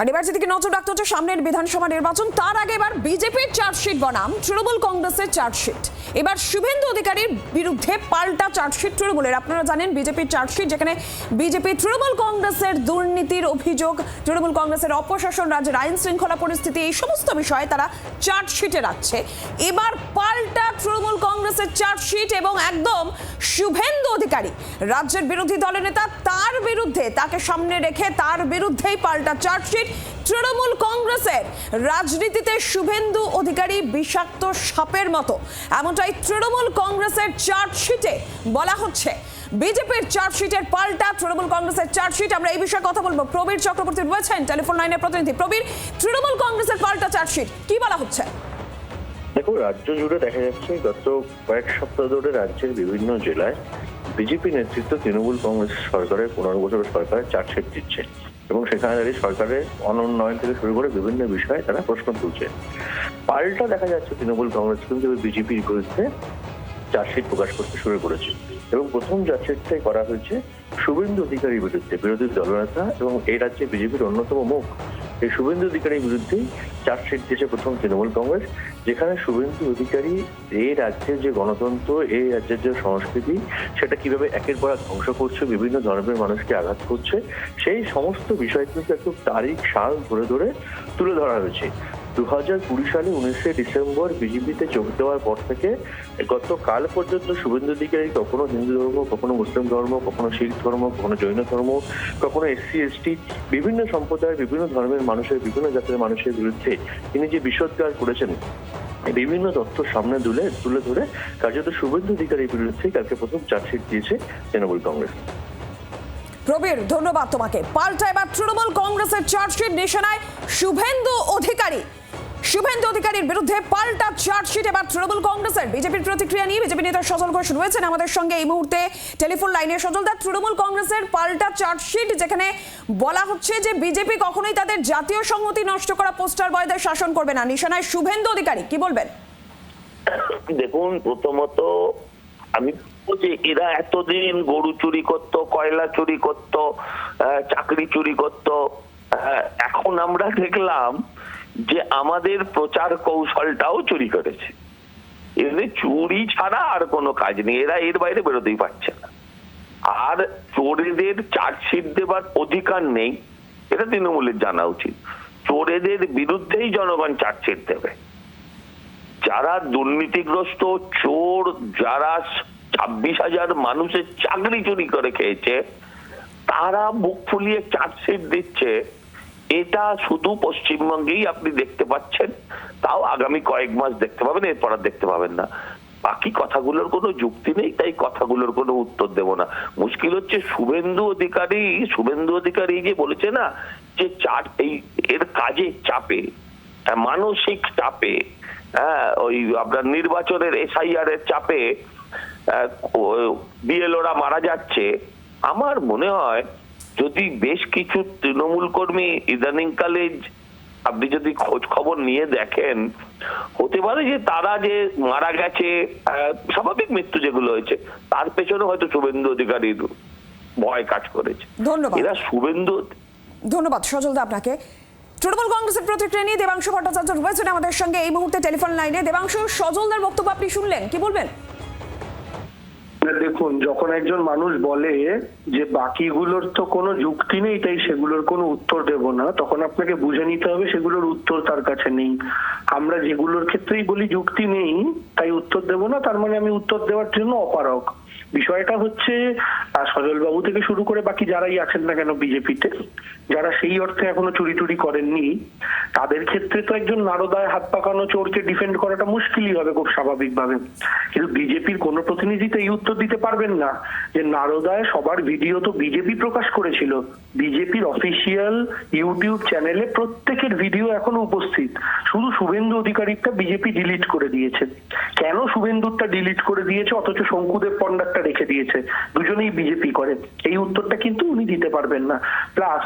আর এবার যেদিকে নজর রাখতে হচ্ছে সামনের বিধানসভা নির্বাচন, তার আগে এবার বিজেপির চার্জশিট বনাম তৃণমূল কংগ্রেসের চার্জশিট। এবার শুভেন্দু অধিকারীর বিরুদ্ধে পাল্টা চার্জশিট তৃণমূলের। আপনারা জানেন বিজেপির চার্জশিট, যেখানে বিজেপি তৃণমূল কংগ্রেসের দুর্নীতির অভিযোগ, তৃণমূল কংগ্রেসের অপশাসন, রাজ্যের আইন শৃঙ্খলা পরিস্থিতি, এই সমস্ত বিষয়ে তারা চার্জশিটে রাখছে। এবার পাল্টা তৃণমূল কংগ্রেসের চার্জশিট এবং একদম শুভেন্দু অধিকারী রাজ্যের বিরোধী দলনেতা, তার বিরুদ্ধে, তাকে সামনে রেখে তার বিরুদ্ধেই পাল্টা চার্জশিট। তৃণমূল কংগ্রেসের রাজনীতিতে শুভেন্দু অধিকারী বিষাক্ত সাপের মতো, এমনটাই তৃণমূল কংগ্রেসের চার্জশিটে বলা হচ্ছে। বিজেপির চার্জশিটের পাল্টা তৃণমূল কংগ্রেসের চার্জশিট। আমরা এই বিষয়ে কথা বলবো। প্রবীর চক্রবর্তী রয়েছেন টেলিফোন লাইনের প্রতিনিধি। প্রবীর, তৃণমূল কংগ্রেসের পাল্টা চার্জশিট কি বলা হচ্ছে? দেখো, রাজ্য জুড়ে দেখা যাচ্ছে গত কয়েক সপ্তাহ ধরে রাজ্যের বিভিন্ন জেলায় বিজেপি নেতৃত্ব তৃণমূল কংগ্রেস সরকারের 15 বছরের সরকারের চার্জশিট দিচ্ছে এবং সেখানে দাঁড়িয়ে সরকারের অনুন্নয়ন থেকে শুরু করে বিভিন্ন বিষয়ে তারা প্রশ্ন তুলছে। পাল্টা দেখা যাচ্ছে তৃণমূল কংগ্রেস কিন্তু বিজেপির বিরুদ্ধে চার্জশিট প্রকাশ করতে শুরু করেছে এবং প্রথম চার্জশিটটাই করা হয়েছে শুভেন্দু অধিকারীর বিরুদ্ধে, বিরোধী দলনেতা এবং এই রাজ্যে বিজেপির অন্যতম মুখ। এই শুভেন্দু অধিকারীর বিরুদ্ধেই চার্জশিট দিয়েছে প্রথম তৃণমূল কংগ্রেস, যেখানে শুভেন্দু অধিকারী এই রাজ্যের যে গণতন্ত্র, এই রাজ্যের যে সংস্কৃতি, সেটা কিভাবে একের পর এক ধ্বংস করছে, বিভিন্ন ধর্মের মানুষকে আঘাত করছে, সেই সমস্ত বিষয় কিন্তু একটু তারিখ সাল ধরে ধরে তুলে ধরা হয়েছে। 2020 সালে 19শে ডিসেম্বর বিজেপিতে যোগ দেওয়ার পর থেকে গতকাল পর্যন্ত শুভেন্দু অধিকারী কখনো হিন্দু ধর্ম, কখনো মুসলিম ধর্ম, কখনো শিখ ধর্ম, কখনো জৈন ধর্ম, কখনো এসসি এসটি, বিভিন্ন সম্প্রদায়ের, বিভিন্ন ধর্মের মানুষের, বিভিন্ন জাতের মানুষের বিরুদ্ধে তিনি যে বিষোদ্গার করেছেন, বিভিন্ন তথ্য সামনে তুলে ধরে কার্যত শুভেন্দু অধিকারীর বিরুদ্ধে কালকে প্রথম চার্জশিট দিয়েছে তৃণমূল কংগ্রেস। প্রবীর, ধন্যবাদ তোমাকে। পাল্টা এবার তৃণমূল কংগ্রেসের চার্জশিট, নিশানায় শুভেন্দু অধিকারী। শুভেন্দু অধিকারীর বিরুদ্ধে পাল্টা চার্জশিট এবার তৃণমূল কংগ্রেসের। বিজেপির প্রতিক্রিয়া নিয়ে বিজেপি নেতা সজল ঘোষ রয়েছেন আমাদের সঙ্গে এই মুহূর্তে টেলিফোন লাইনে। সজলদা, তৃণমূল কংগ্রেসের পাল্টা চার্জশিট, যেখানে বলা হচ্ছে যে বিজেপি কখনোই তাদের জাতীয় সংহতি নষ্ট করা পোস্টার বয়দের শাসন করবে না। নিশানায় শুভেন্দু অধিকারী, কি বলবেন? দেখুন, প্রথমত আমি যে এরা এতদিন গরু চুরি করত, কয়লা চুরি করত, চাকরি চুরি করত, এখন আমরা দেখলাম যে আমাদের প্রচার কৌশলটাও চুরি করেছে। এদের চুরি ছাড়া আর কোনো কাজ নেই, এরা এর বাইরে বেরোতেই পারছে না। আর চোরেদের চার্জশিট দেবার অধিকার নেই, এটা তৃণমূলের জানা উচিত। চোরেদের বিরুদ্ধেই জনগণ চার্জশিট দেবে। যারা দুর্নীতিগ্রস্ত চোর, যারা 26,000 মানুষের চাকরি চুরি করে খেয়েছে, তারা মুখ ফুলিয়ে চার্জশিট দিচ্ছে। এটা শুধু পশ্চিমবঙ্গেই আপনি দেখতে পাচ্ছেন, তাও আগামী কয়েক মাস দেখতে পাবেন, এরপর আর দেখতে পাবেন না। বাকি কথাগুলোর কোনো যুক্তি নেই, তাই কথাগুলোর কোনো উত্তর দেব না। মুশকিল হচ্ছে শুভেন্দু অধিকারী যে বলেছে না যে এর কাজের চাপে, মানসিক চাপে, ওই আপনার নির্বাচনের SIR এর চাপে বিএলওরা মারা যাচ্ছে। আমার মনে হয় যদি বেশ কিছু তৃণমূল কর্মী ইদানিংকালে আপনি যদি খোঁজ খবর নিয়ে দেখেন, হতে পারে যে তারা যে মারা গেছে, স্বাভাবিক মৃত্যু যেগুলো হয়েছে, তার পেছনে হয়তো শুভেন্দু অধিকারীর ভয় কাজ করেছে। ধন্যবাদ। এরা ধন্যবাদ সজলদা আপনাকে। তৃণমূল কংগ্রেসের প্রতিক্রিয়া নিয়ে দেবাংশু ভট্টাচার্য রয়েছেন আমাদের সঙ্গে এই মুহূর্তে টেলিফোন লাইনে। দেবাংশু, সজলদার বক্তব্য আপনি শুনলেন, কি বলবেন? দেখুন, যখন একজন মানুষ বলে যে বাকিগুলোর তো কোনো যুক্তি নেই তাই সেগুলোর কোনো উত্তর দেব না, তখন আপনাকে বুঝে নিতে হবে সেগুলোর উত্তর তার কাছে নেই। আমরা যেগুলোর ক্ষেত্রেই বলি যুক্তি নেই তাই উত্তর দেব না, তার মানে আমি উত্তর দেওয়ার জন্য অপারগ। বিষয়টা হচ্ছে সজল বাবু থেকে শুরু করে বাকি যারাই আছেন না কেন বিজেপিতে, যারা সেই অর্থে এখনো চুরি টুরি করেননি, তাদের ক্ষেত্রে তো একজন নারদায় হাত পাকানো চোরকে ডিফেন্ড করাটা মুশকিলই হবে খুব স্বাভাবিকভাবে। কিন্তু বিজেপির কোনো প্রতিনিধি তো এই উত্তর দিতে পারবেন না যে নারদায় সবার ভিডিও তো বিজেপি প্রকাশ করেছিল, বিজেপির অফিসিয়াল ইউটিউব চ্যানেলে প্রত্যেকের ভিডিও এখনো উপস্থিত। শুধু শুভেন্দু অধিকারীরটা বিজেপি ডিলিট করে দিয়েছে। কেন শুভেন্দুরটা ডিলিট করে দিয়েছে অথচ শঙ্কুদেব পণ্ডারটা রেখে দিয়েছে? দুজনেই বিজেপি করে, এই উত্তরটা কিন্তু উনি দিতে পারবেন না। প্লাস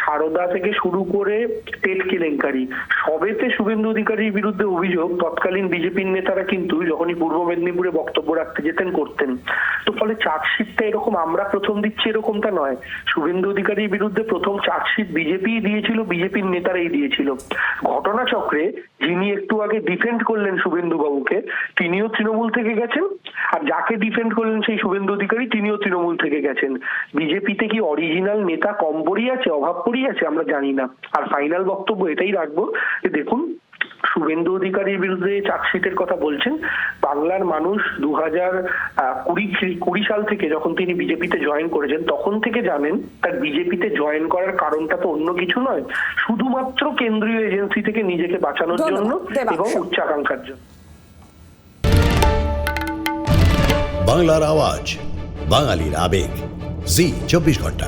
সারদা থেকে শুরু করে টেট কেলেঙ্কারি সবেতে শুভেন্দু অধিকারীর বিরুদ্ধে অভিযোগ তৎকালীন বিজেপির নেতারা কিন্তু যখনই পূর্ব মেদিনীপুরে বক্তব্য রাখতে যেতেন করতেন। তো ফলে চার্জশিটটা এরকম আমরা প্রথম দিচ্ছি এরকমটা নয়, শুভেন্দু অধিকারীর বিরুদ্ধে প্রথম চার্জশিট বিজেপি দিয়েছিল, বিজেপির নেতারাই দিয়েছিল। ঘটনাচক্রে যিনি একটু আগে ডিফেন্ড করলেন শুভেন্দু বাবুকে তিনিও তৃণমূল থেকে গেছেন, আর যাকে ডিফেন্ড করলেন সেই শুভেন্দু অধিকারী তিনিও তৃণমূল থেকে গেছেন। বিজেপিতে কি অরিজিনাল নেতা কম পড়িয়ে আছে, অভাব পড়িয়ে আছে আমরা জানি না। আর ফাইনাল বক্তব্য এটাই রাখবো যে দেখুন, শুভেন্দু অধিকারীর বিরুদ্ধে চার্জশিটের কথা বলছেন, বাংলার মানুষ 2020 সাল থেকে যখন তিনি বিজেপিতে জয়েন করেছেন তখন থেকে জানেন তার বিজেপিতে জয়েন করার কারণটা তো অন্য কিছু নয়, শুধুমাত্র কেন্দ্রীয় এজেন্সি থেকে নিজেকে বাঁচানোর জন্য এবং উচ্চাকাঙ্ক্ষার জন্য। বাংলার আওয়াজ, বাঙালির আবেগ, জি 24 ঘন্টা।